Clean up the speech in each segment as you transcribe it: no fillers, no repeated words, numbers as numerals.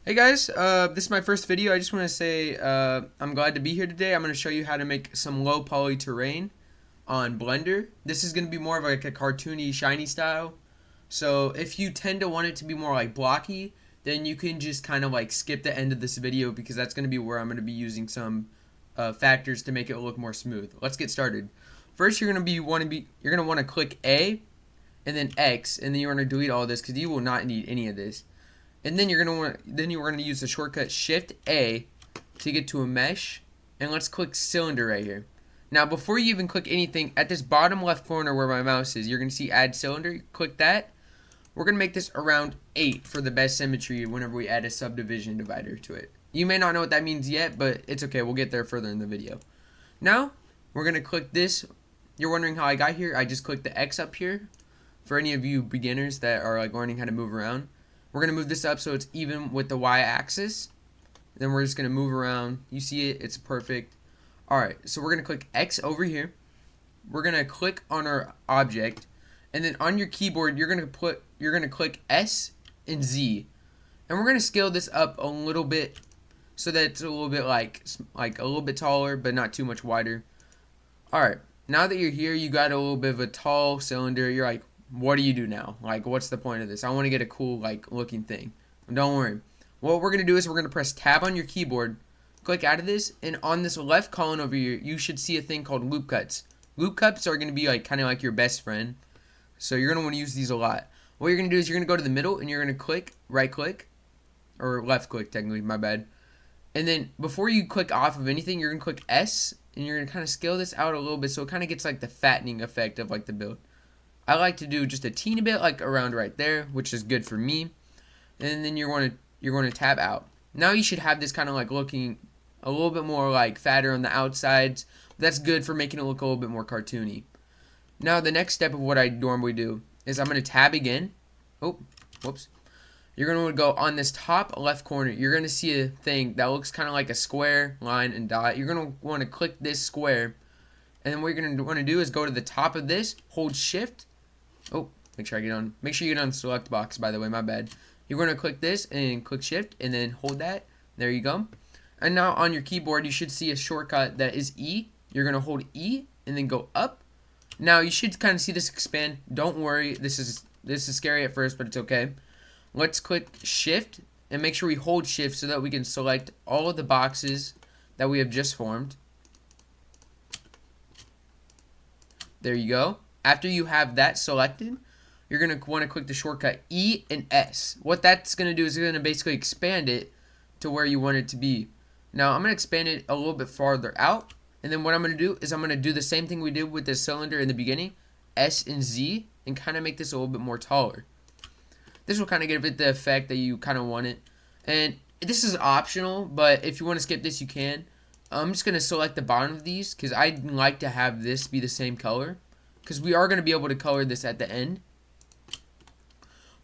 Hey guys, this is my first video. I just want to say I'm glad to be here today. I'm going to show you how to make some low poly terrain on Blender. This is going to be more of like a cartoony, shiny style. So if you tend to want it to be more like blocky, then you can just kind of like skip the end of this video because that's going to be where I'm going to be using some factors to make it look more smooth. Let's get started. First, you're going to want to click A and then X, and then you're going to delete all this because you will not need any of this. And then you're gonna use the shortcut Shift A to get to a mesh, and let's click cylinder right here. Now before you even click anything, at this bottom left corner where my mouse is, you're gonna see add cylinder. Click that. We're gonna make this around 8 for the best symmetry whenever we add a subdivision divider to it. You may not know what that means yet, but it's okay, we'll get there further in the video. Now we're gonna click this. You're wondering how I got here. I just clicked the X up here. For any of you beginners that are like learning how to move around, we're going to move this up so it's even with the y-axis. Then we're just going to move around. You see it, it's perfect. Alright, so we're going to click X over here. We're going to click on our object. And then on your keyboard, you're going to click S and Z. And we're going to scale this up a little bit so that it's a little bit like a little bit taller, but not too much wider. Alright, now that you're here, you got a little bit of a tall cylinder. You're like, what do you do now? Like, what's the point of this? I want to get a cool, like, looking thing. Don't worry. What we're going to do is we're going to press tab on your keyboard, click out of this, and on this left column over here, you should see a thing called loop cuts. Loop cuts are going to be, like, kind of like your best friend. So you're going to want to use these a lot. What you're going to do is you're going to go to the middle, and you're going to click, right click, or left click, technically, my bad. And then before you click off of anything, you're going to click S, and you're going to kind of scale this out a little bit so it kind of gets, like, the fattening effect of, like, the build. I like to do just a teeny bit, like around right there, which is good for me. And then you're going to tab out. Now you should have this kind of like looking a little bit more like fatter on the outsides. That's good for making it look a little bit more cartoony. Now the next step of what I normally do is I'm going to tab again. Oh, whoops. You're going to go on this top left corner. You're going to see a thing that looks kind of like a square, line, and dot. You're going to want to click this square. And then what you're going to want to do is go to the top of this, hold shift. Oh, make sure you get on select box, by the way, my bad. You're going to click this and click shift and then hold that. There you go. And now on your keyboard, you should see a shortcut that is E. You're going to hold E and then go up. Now you should kind of see this expand. Don't worry, this is scary at first, but it's okay. Let's click shift and make sure we hold shift so that we can select all of the boxes that we have just formed. There you go. After you have that selected, you're going to want to click the shortcut E and S. What that's going to do is it's going to basically expand it to where you want it to be. Now, I'm going to expand it a little bit farther out. And then what I'm going to do is I'm going to do the same thing we did with the cylinder in the beginning, S and Z, and kind of make this a little bit more taller. This will kind of give it the effect that you kind of want it. And this is optional, but if you want to skip this, you can. I'm just going to select the bottom of these because I'd like to have this be the same color. Because we are going to be able to color this at the end.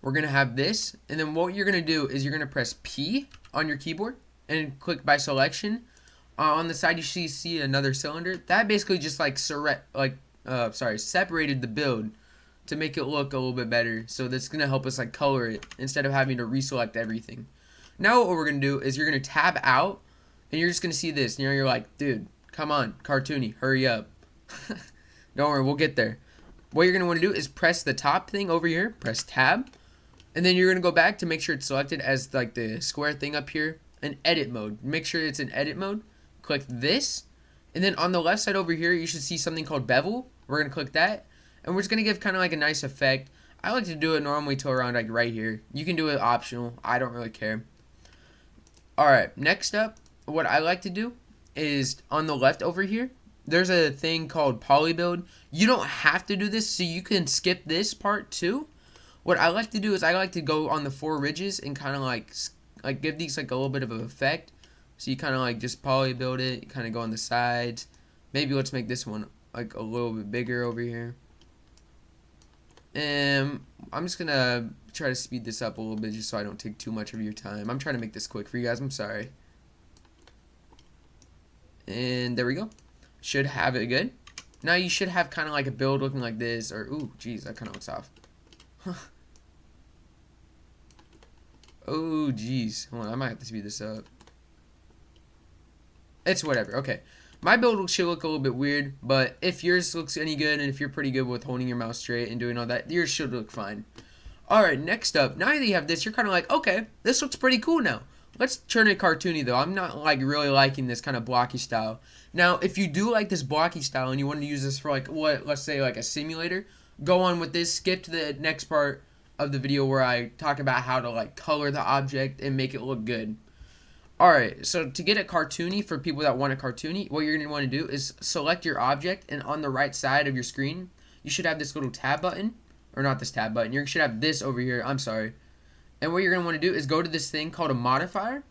We're going to have this. And then what you're going to do is you're going to press P on your keyboard. And click by selection. On the side you see another cylinder. That basically just like separated the build. To make it look a little bit better. So that's going to help us like color it. Instead of having to reselect everything. Now what we're going to do is you're going to tab out. And you're just going to see this. You know, you're like, dude, come on. Cartoony. Hurry up. Don't worry, we'll get there. What you're going to want to do is press the top thing over here, press tab, and then you're going to go back to make sure it's selected as like the square thing up here, and edit mode. Make sure it's in edit mode. Click this, and then on the left side over here, you should see something called bevel. We're going to click that, and we're just going to give kind of like a nice effect. I like to do it normally to around like right here. You can do it optional. I don't really care. Alright, next up, what I like to do is on the left over here, there's a thing called poly build. You don't have to do this, so you can skip this part too. What I like to do is I like to go on the 4 ridges and kind of like give these like a little bit of an effect. So you kind of like just poly build it, kind of go on the sides. Maybe let's make this one like a little bit bigger over here. And I'm just gonna try to speed this up a little bit just so I don't take too much of your time. I'm trying to make this quick for you guys. I'm sorry. And there we go. Should have it good. Now you should have kind of like a build looking like this, or ooh, geez, that kind of looks off. Oh, geez. Hold on, I might have to speed this up. It's whatever. Okay. My build should look a little bit weird, but if yours looks any good and if you're pretty good with holding your mouse straight and doing all that, yours should look fine. Alright, next up, now that you have this, you're kind of like, okay, this looks pretty cool now. Let's turn it cartoony though. I'm not like really liking this kind of blocky style. Now, if you do like this blocky style and you want to use this for like what, let's say like a simulator, go on with this. Skip to the next part of the video where I talk about how to like color the object and make it look good. Alright, so to get it cartoony for people that want it cartoony, what you're going to want to do is select your object, and on the right side of your screen, you should have this little tab button. Or not this tab button, you should have this over here, I'm sorry. And what you're going to want to do is go to this thing called a modifier.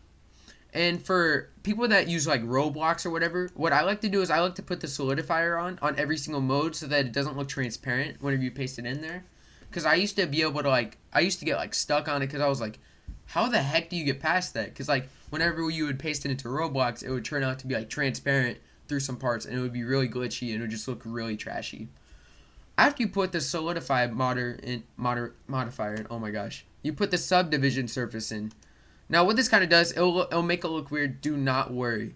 And for people that use like ROBLOX or whatever, what I like to do is I like to put the solidifier on every single mode so that it doesn't look transparent whenever you paste it in there. Because I used to be able to like, I used to get like stuck on it because I was like, how the heck do you get past that? Because like whenever you would paste it into Roblox, it would turn out to be like transparent through some parts, and it would be really glitchy and it would just look really trashy. After you put the solidify modifier in, oh my gosh, you put the subdivision surface in. Now what this kind of does, it'll make it look weird. Do not worry.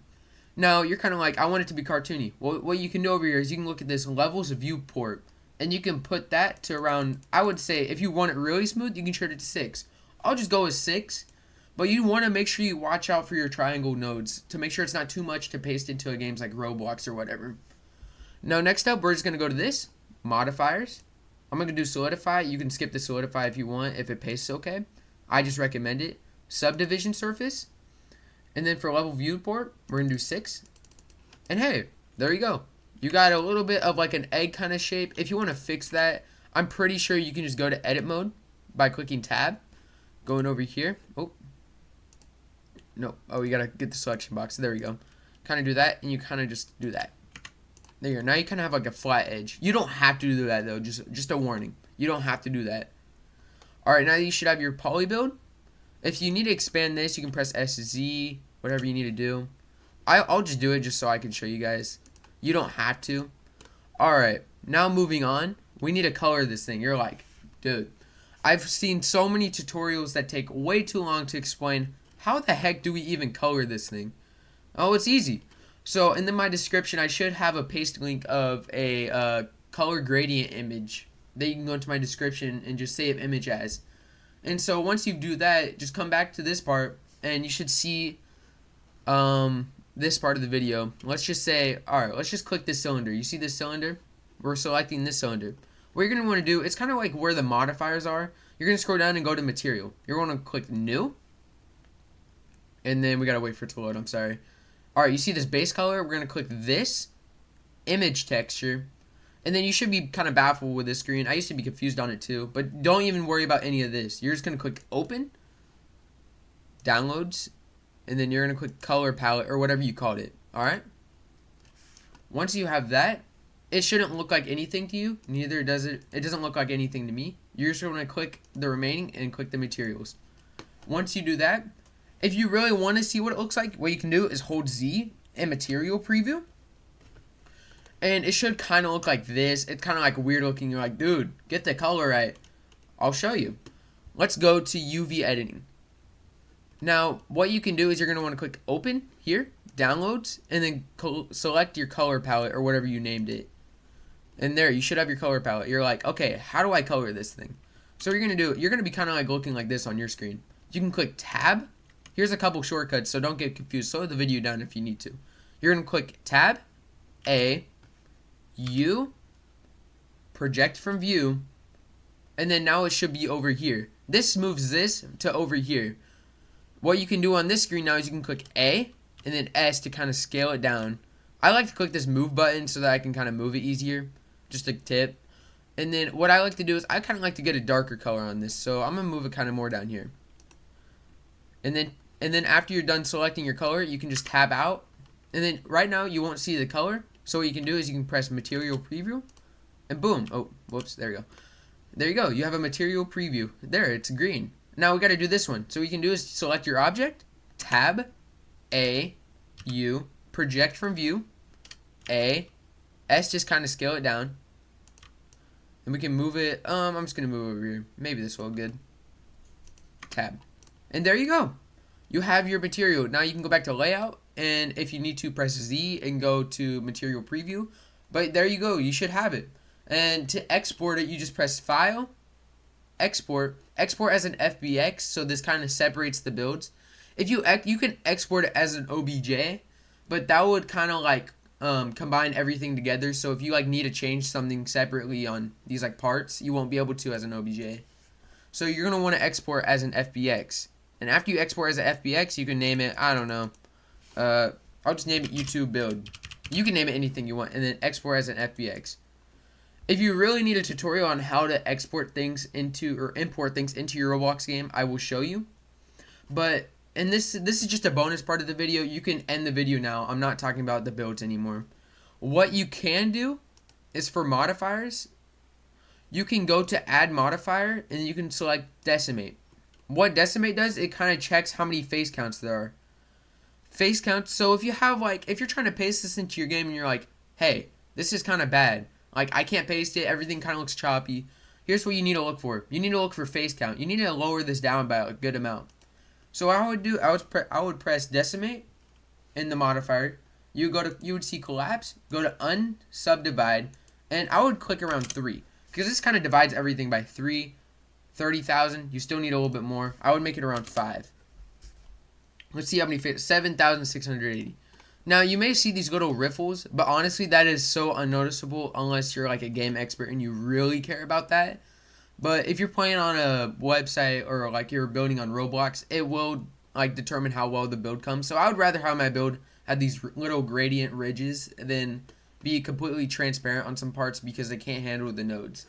Now you're kind of like, I want it to be cartoony. Well, what you can do over here is you can look at this levels viewport, and you can put that to around, I would say if you want it really smooth, you can turn it to 6. I'll just go with 6, but you want to make sure you watch out for your triangle nodes to make sure it's not too much to paste into a games like Roblox or whatever. Now next up, we're just going to go to this, modifiers. I'm going to do solidify. You can skip the solidify if you want, if it pastes okay. I just recommend it. Subdivision surface. And then for level viewport, we're going to do 6. And hey, there you go. You got a little bit of like an egg kind of shape. If you want to fix that, I'm pretty sure you can just go to edit mode by clicking tab. Going over here. Oh. No. Oh, you got to get the selection box. There we go. Kind of do that, and you kind of just do that. There you go. Now you kind of have like a flat edge. You don't have to do that, though. Just a warning. You don't have to do that. Alright, now you should have your poly build. If you need to expand this, you can press SZ, whatever you need to do. I'll just do it just so I can show you guys. You don't have to. Alright, now moving on. We need to color this thing. You're like, dude, I've seen so many tutorials that take way too long to explain how the heck do we even color this thing. Oh, it's easy. So in my description, I should have a paste link of a color gradient image that you can go into my description and just save image as. And so once you do that, just come back to this part and you should see this part of the video. Let's just say, alright, let's just click this cylinder. You see this cylinder? We're selecting this cylinder. What you're going to want to do, it's kind of like where the modifiers are. You're going to scroll down and go to material. You're going to click new. And then we got to wait for it to load. I'm sorry. Alright, you see this base color? We're going to click this. Image texture. And then you should be kind of baffled with this screen. I used to be confused on it too. But don't even worry about any of this. You're just going to click open. Downloads. And then you're going to click color palette or whatever you called it. Alright? Once you have that, it shouldn't look like anything to you. Neither does it. It doesn't look like anything to me. You're just going to click the remaining and click the materials. Once you do that, if you really want to see what it looks like, what you can do is hold Z in material preview. And it should kind of look like this. It's kind of like weird looking. You're like, dude, get the color right. I'll show you. Let's go to UV editing. Now, what you can do is you're going to want to click open here, downloads, and then select your color palette or whatever you named it. And there, you should have your color palette. You're like, okay, how do I color this thing? So what you're going to do, you're going to be kind of like looking like this on your screen. You can click tab. Here's a couple shortcuts, so don't get confused. Slow the video down if you need to. You're going to click tab, A, U, project from view, and then now it should be over here. This moves this to over here. What you can do on this screen now is you can click A and then S to kind of scale it down. I like to click this move button so that I can kind of move it easier. Just a tip. And then what I like to do is I kind of like to get a darker color on this. So I'm going to move it kind of more down here. And then after you're done selecting your color, you can just tab out. And then right now you won't see the color. So what you can do is you can press material preview. And boom. Oh, whoops. There you go. There you go. You have a material preview. There, it's green. Now we got to do this one. So what you can do is select your object, tab, A, U, project from view, A, S, just kind of scale it down. And we can move it, I'm just going to move over here. Maybe this will look good. Tab. And there you go. You have your material. Now you can go back to layout, and if you need to, press Z and go to material preview. But there you go. You should have it. And to export it, you just press File, Export as an FBX, so this kind of separates the builds. If you can export it as an OBJ, but that would kind of like combine everything together. So if you like need to change something separately on these like parts, you won't be able to as an OBJ. So you're gonna want to export as an FBX. And after you export as an FBX, you can name it, I don't know, I'll just name it YouTube build. You can name it anything you want, and then export as an FBX. If you really need a tutorial on how to export things into or import things into your Roblox game, I will show you. But and this is just a bonus part of the video. You can end the video now. I'm not talking about the builds anymore. What you can do is for modifiers, you can go to add modifier and you can select decimate. What decimate does, it kind of checks how many face counts there are. Face counts, so if you have like, if you're trying to paste this into your game and you're like, hey, this is kind of bad. Like, I can't paste it, everything kind of looks choppy. Here's what you need to look for. You need to look for face count. You need to lower this down by a good amount. So what I would do, I would press decimate in the modifier. You would see collapse, go to unsubdivide, and I would click around 3. Because this kind of divides everything by 3, 30,000. You still need a little bit more. I would make it around 5. Let's see how many fit. 7,680. Now, you may see these little riffles, but honestly, that is so unnoticeable unless you're like a game expert and you really care about that. But if you're playing on a website or like you're building on Roblox, it will like determine how well the build comes. So I would rather have my build have these little gradient ridges than be completely transparent on some parts because they can't handle the nodes.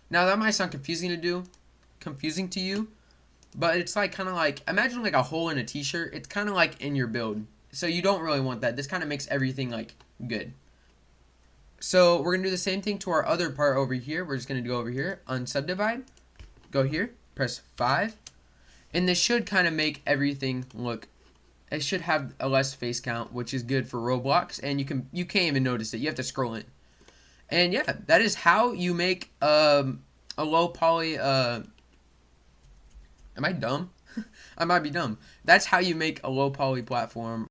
Now, that might sound confusing to you, but it's like kind of like, imagine like a hole in a t-shirt. It's kind of like in your build. So you don't really want that. This kind of makes everything like good. So we're going to do the same thing to our other part over here. We're just going to go over here, unsubdivide, go here, press 5. And this should kind of make everything look, it should have a less face count, which is good for Roblox. And you can't even notice it. You have to scroll in. And yeah, that is how you make a low poly, am I dumb? I might be dumb. That's how you make a low poly platform